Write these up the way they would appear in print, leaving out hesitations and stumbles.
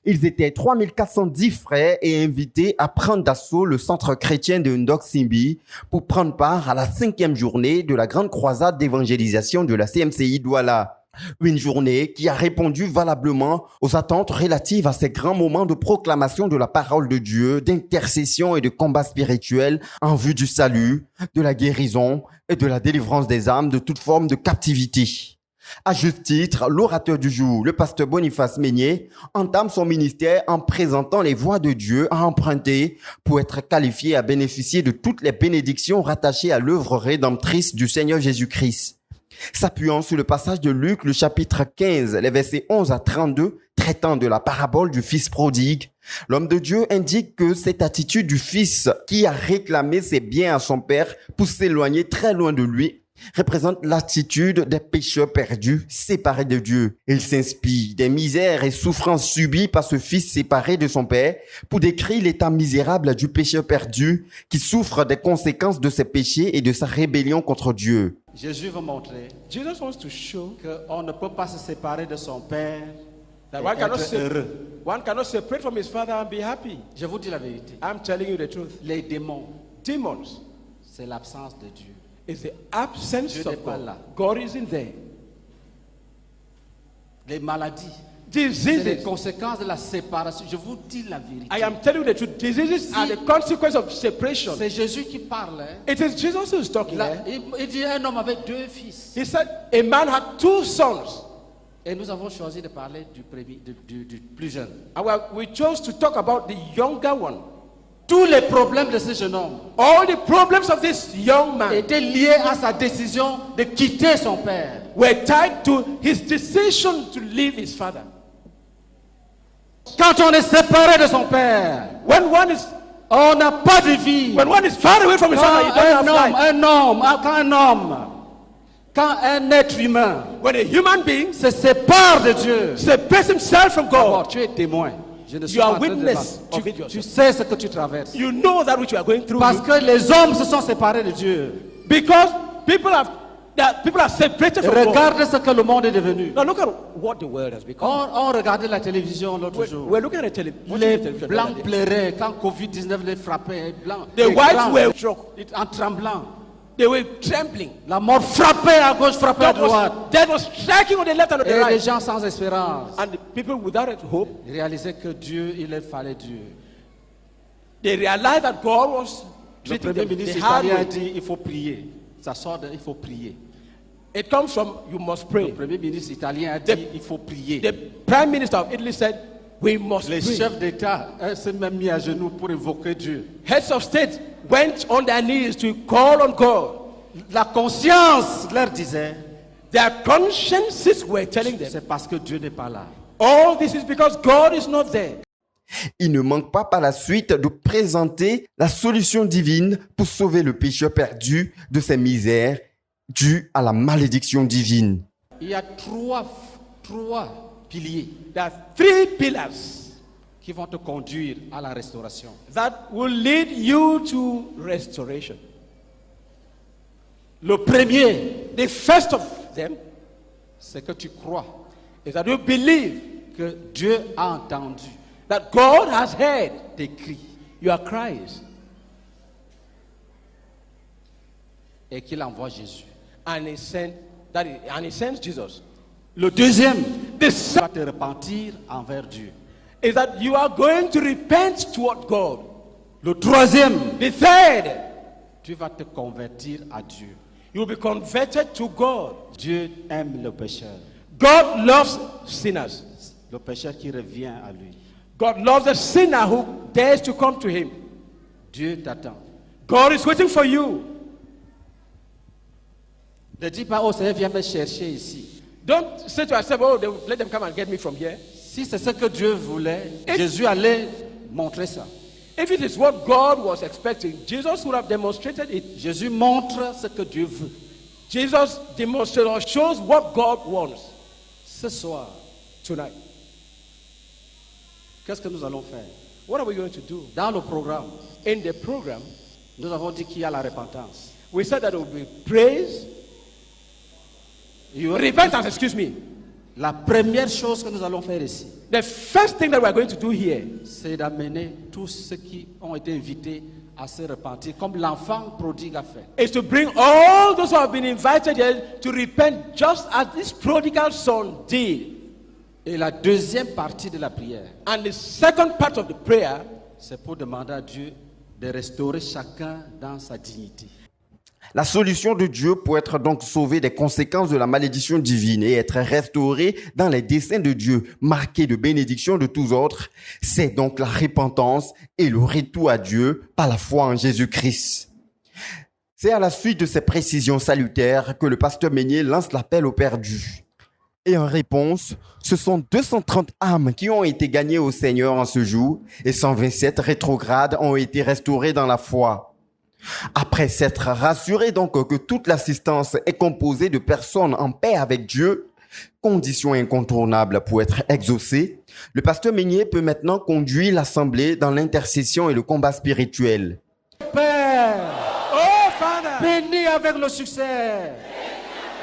Ils étaient 3410 frères et invités à prendre d'assaut le centre chrétien de Ndok-Simbi pour prendre part à la 5e journée de la grande croisade d'évangélisation de la CMCI Douala. Une journée qui a répondu valablement aux attentes relatives à ces grands moments de proclamation de la parole de Dieu, d'intercession et de combat spirituel en vue du salut, de la guérison et de la délivrance des âmes de toute forme de captivité. À juste titre, l'orateur du jour, le pasteur Boniface Meignier, entame son ministère en présentant les voies de Dieu à emprunter pour être qualifié à bénéficier de toutes les bénédictions rattachées à l'œuvre rédemptrice du Seigneur Jésus-Christ. S'appuyant sur le passage de Luc, le chapitre 15, les versets 11 à 32, traitant de la parabole du fils prodigue, l'homme de Dieu indique que cette attitude du fils qui a réclamé ses biens à son père pour s'éloigner très loin de lui représente l'attitude des pécheurs perdus, séparés de Dieu. Il s'inspire des misères et souffrances subies par ce fils séparé de son père pour décrire l'état misérable du pécheur perdu qui souffre des conséquences de ses péchés et de sa rébellion contre Dieu. Jésus veut montrer Jesus wants to show qu'on ne peut pas se séparer de son Père that et one cannot, être heureux. one cannot separate from his father and be happy. Je vous dis la vérité. I'm telling you the truth. Les démons, Demons c'est l'absence de Dieu. is the absence Dieu n'est of pas God. là. God isn't there. Les maladies, c'est les Diseases. conséquences de la séparation. Je vous dis la vérité. I am telling you the truth. Diseases are the consequence of separation. C'est Jésus qui parle. Hein. It is Jesus who is talking Là, there. il dit un homme avec 2 fils. He said a man had 2 sons. Et nous avons choisi de parler du plus jeune. And we chose to talk about the younger one. Tous les problèmes de ce jeune homme All the problems of this young man étaient liés à sa décision de quitter son père. were tied to his decision to leave his father. Quand on est séparé de son père, When one is on n'a pas de vie. when one is far away from his father, he doesn't have life. Quand un être humain When a human being se sépare de Dieu, separates himself from d'abord, God, tu es témoin. Je ne suis You pas are en train de witness débattre. of it Tu yourself. sais ce que tu traverses. you know that which you are going through. Parce que les hommes se sont séparés de Dieu. Because people are separated from God. Regarde ce que le monde est devenu. Now look at what the world has become. On regardait la télévision l'autre jour. We're looking at Les television. blancs pleuraient quand Covid-19 les frappait. Les blancs, The les whites blancs, were shocked. en tremblant. They were trembling. La mort frappait à gauche, frappait à droite. Death was striking on the left and on the Et les right. gens sans espérance And the people without hope, réalisaient que Dieu, il leur fallait Dieu. they realized that God was Le treating premier them ministre the hard italien a way. dit il faut prier. Ça sort de il faut prier. It comes from you must Le pray. premier ministre italien a dit il faut prier. The prime minister of Italy said, we must Les pray. chefs d'État s'est même mis à genoux pour évoquer Dieu. Heads of state went on their knees to call on God. La conscience leur disait Their consciences were telling them, c'est parce que Dieu n'est pas là. all this is because God is not there. Il ne manque pas par la suite de présenter la solution divine pour sauver le pécheur perdu de ses misères dues à la malédiction divine. Il y a trois piliers There are 3 pillars qui vont te conduire à la restauration. that will lead you to restoration. Le premier, The first of them c'est que tu crois is that you believe que Dieu a entendu that God has heard tes cris your cries et qu'il envoie Jésus. and he sends Jesus. Le deuxième, The tu second vas te repentir envers Dieu. is that you are going to repent toward God. Le troisième, The third, tu vas te convertir à Dieu. you will be converted to God. Dieu aime le pécheur, God loves sinners. le pécheur qui revient à lui. God loves a sinner who dares to come to him. Dieu t'attend. God is waiting for you. Ne dis pas, oh Seigneur, viens me chercher ici. Don't say to yourself, oh, let them come and get me from here. Si c'est ce que Dieu voulait, Et- Jésus allait montrer ça. If it is what God was expecting, Jesus would have demonstrated it. Jésus montre ce que Dieu veut. Jesus demonstrates or shows what God wants Ce soir, tonight. qu'est-ce que nous allons faire? What are we going to do? Dans le programme, In the program, nous avons dit qu'il y a la repentance. we said that it will be praise, Il y aura repentance, excuse me. La première chose que nous allons faire ici, The first thing that we are going to do here c'est d'amener tous ceux qui ont été invités à se repentir, comme l'enfant prodigue a fait. is to bring all those who have been invited here to repent just as this prodigal son did. Et la deuxième partie de la prière, And the second part of the prayer c'est pour demander à Dieu de restaurer chacun dans sa dignité. La solution de Dieu pour être donc sauvé des conséquences de la malédiction divine et être restauré dans les desseins de Dieu, marqué de bénédictions de tous autres, c'est donc la repentance et le retour à Dieu par la foi en Jésus-Christ. C'est à la suite de ces précisions salutaires que le pasteur Meignier lance l'appel aux perdus. Et en réponse, ce sont 230 âmes qui ont été gagnées au Seigneur en ce jour et 127 rétrogrades ont été restaurées dans la foi. Après s'être rassuré donc que toute l'assistance est composée de personnes en paix avec Dieu, condition incontournable pour être exaucé, le pasteur Meignier peut maintenant conduire l'assemblée dans l'intercession et le combat spirituel. Père, Oh, Father, bénis avec le succès.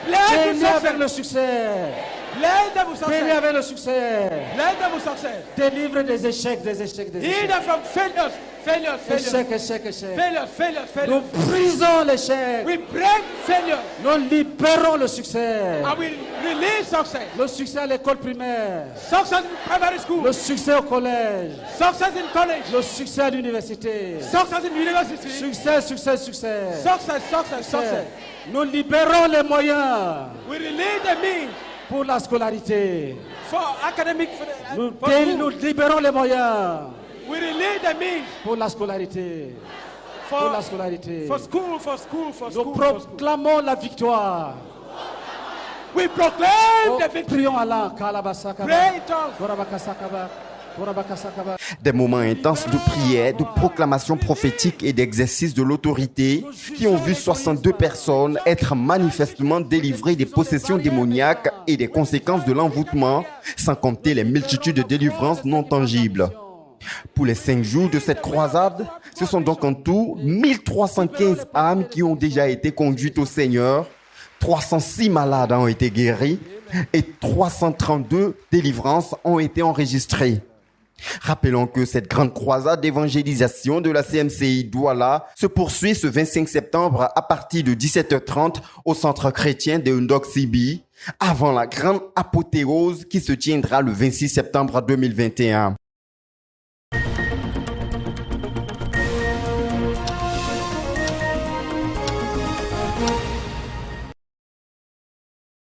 bless Bénis them with avec le success. succès. Bless them with Bénis success. avec le succès. Bless them with success. Délivre des échecs, des échecs, des Heal échecs. them from failures, failures, failures, Échecs, échecs, échecs. failures, failures, Nous failures. brisons l'échec. We break failure Nous libérons le succès. and we release success. Le succès à l'école primaire. Success in primary school, Le succès au collège. success in college, Le succès à l'université. success in university, Succès, succès, succès. success, success, success. Nous libérons les moyens We release the means pour la scolarité. for academic, Nous, for school. nous libérons les moyens We release the means pour la scolarité. Pour la for, scolarité. for school, for school, for Nous school, for school. proclamons la victoire. We proclaim Oh, the victory. prions Allah. Kalabasakaba. Pray in tongues. Korabakasakaba. Korabakasakaba. Des moments intenses de prière, de proclamation prophétique et d'exercice de l'autorité qui ont vu 62 personnes être manifestement délivrées des possessions démoniaques et des conséquences de l'envoûtement, sans compter les multitudes de délivrances non tangibles. Pour les 5 jours de cette croisade, ce sont donc en tout 1315 âmes qui ont déjà été conduites au Seigneur, 306 malades ont été guéris et 332 délivrances ont été enregistrées. Rappelons que cette grande croisade d'évangélisation de la CMCI Douala se poursuit ce 25 septembre à partir de 17h30 au centre chrétien de Ndok Sibi, avant la grande apothéose qui se tiendra le 26 septembre 2021.